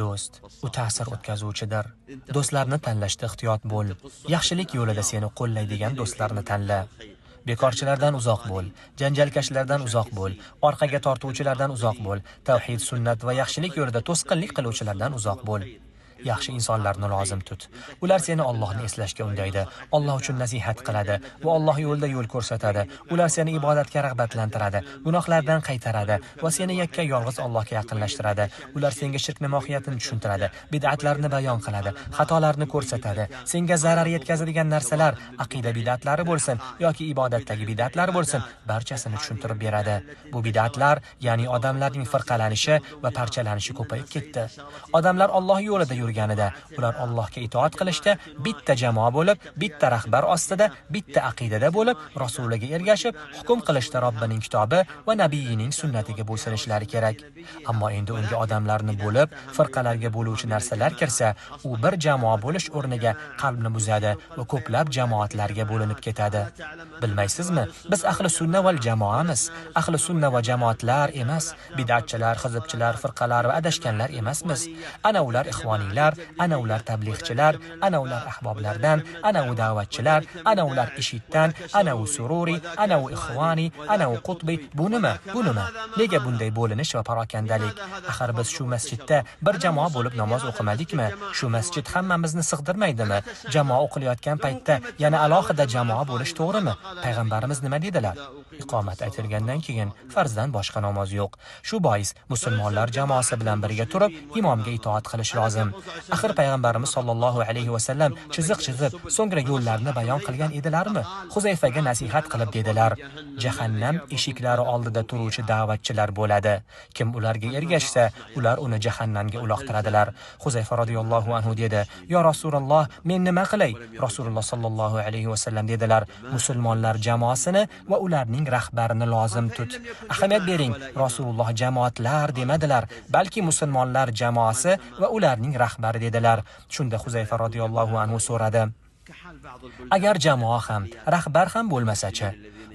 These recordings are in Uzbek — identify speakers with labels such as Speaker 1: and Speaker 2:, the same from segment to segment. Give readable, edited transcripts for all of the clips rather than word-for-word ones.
Speaker 1: Do'st, u ta'sir o'tkazuvchidir. Do'stlarni tanlashda ehtiyot bo'l. Yaxshilik yo'lida seni qo'llaydigan do'stlarni tanla. Bekorchilardan uzoq bo'l, janjalkashlardan uzoq bo'l, orqaga tortuvchilardan uzoq bo'l, tavhid, sunnat va yaxshilik yo'lida to'sqinlik qiluvchilardan uzoq bo'l. Yaxshi insonlarni lozim tut. Ular seni Allohni eslashga undaydi, Alloh uchun nasihat qiladi va Alloh yo'lida yo'l ko'rsatadi. Ular seni ibodatga rag'batlantiradi, gunohlardan qaytaradi va seni yakka yolg'iz Allohga yaqinlashtiradi. Ular senga shirkning mohiyatini tushuntiradi, bid'atlarni bayon qiladi, xatolarni ko'rsatadi. Senga zarar yetkazadigan narsalar, aqida bid'atlari bo'lsin yoki ibodatdagi bid'atlar bo'lsin, barchasini tushuntirib beradi. Bu bid'atlar, ya'ni odamlarning firqalanishi va parchalanishi ko'payib ketdi. Odamlar Alloh yo'lida yurganida ular Allohga itoat qilishda bitta jamoa bo'lib, bitta rahbar ostida, bitta aqidada bo'lib, rasuliga ergashib, hukm qilishda Robbining kitobi va nabiyining sunnatiga bo'ysunishlari kerak. Ammo endi unga odamlarni bo'lib, firqalarga bo'luvchi narsalar kirsa, u bir jamoa bo'lish o'rniga qalbni buzadi va ko'plab jamoatlarga bo'linib ketadi. Bilmaysizmi? Biz ahli sunna val jamoamiz. Ahli sunna va jamoatlar emas, bid'atchilar, hizbchilar, firqalar va adashganlar emasmiz. Ana ular ixvoniylar, ana ular tablig'chilar, ana ular ahboblardan, ana u da'vatchilar, ana ular IShIDdan, ana u sururi, ana u ixvoni, ana u qutbi. Bu nima? Bu nima? Nega bunday bo'linish va parokandalik? Axir biz shu masjidda bir jamoa bo'lib namoz o'qimadikmi? Shu masjid hammamizni sig'dirmaydimi? Jamoa o'qilayotgan paytda yana alohida jamoa bo'lish to'g'rimi? Payg'ambarimiz nima dedilar? Iqomat aytilgandan keyin farzdan boshqa namoz yo'q. Shu bois musulmonlar jamoasi bilan birga turib imomga itoat qilish lozim. Axir payg'ambarimiz sollallohu alayhi va sallam chiziq chizib, so'ngra yo'llarni bayon qilgan edilarmi? Huzayfaga nasihat qilib dedilar: "Jahannam eshiklari oldida turuvchi da'vatchilar bo'ladi. Kim ularga ergashsa, ular uni jahannamga uloqtiradilar." Huzayfa radhiyallohu anhu dedi: "Ya Rasululloh, men nima qilay?" Rasululloh sollallohu alayhi va sallam dedilar: "Musulmonlar jamoasini va ularning rahbarini lozim tut." Ahamiyat bering, Rasululloh jamoatlar demadilar, balki musulmonlar jamoasi va ularning rahbari dedilar. Shunda Huzayfa radhiyallohu anhu so'radi: "Agar jamoa ham, rahbar ham bo'lmasa-chi?"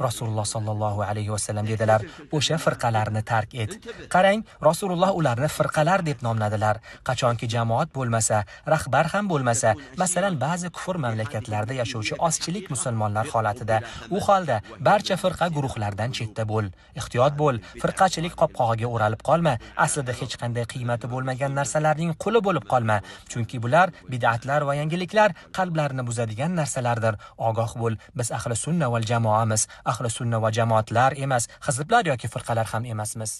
Speaker 1: Rasululloh sollallohu alayhi va sallam dedilar: "O'sha firqalarni tark et." Qarang, Rasululloh ularni firqalar deb nomladilar. Qachonki jamoat bo'lmasa, rahbar ham bo'lmasa, masalan, ba'zi kufr mamlakatlarda yashovchi ozchilik musulmonlar holatida, u holda barcha firqa guruhlardan chetda bo'l. Ehtiyot bo'l, firqachilik qopqog'iga o'ralib qolma. Aslida hech qanday qiymati bo'lmagan narsalarning quli bo'lib qolma. Chunki bular bid'atlar va yangiliklar qalblarni buzadigan narsalardir. Ogoh bo'l, biz ahli sunna val jamoamiz. Ahli sunna va jamoatlar emas, hizblar yoki firqalar ham emasmiz.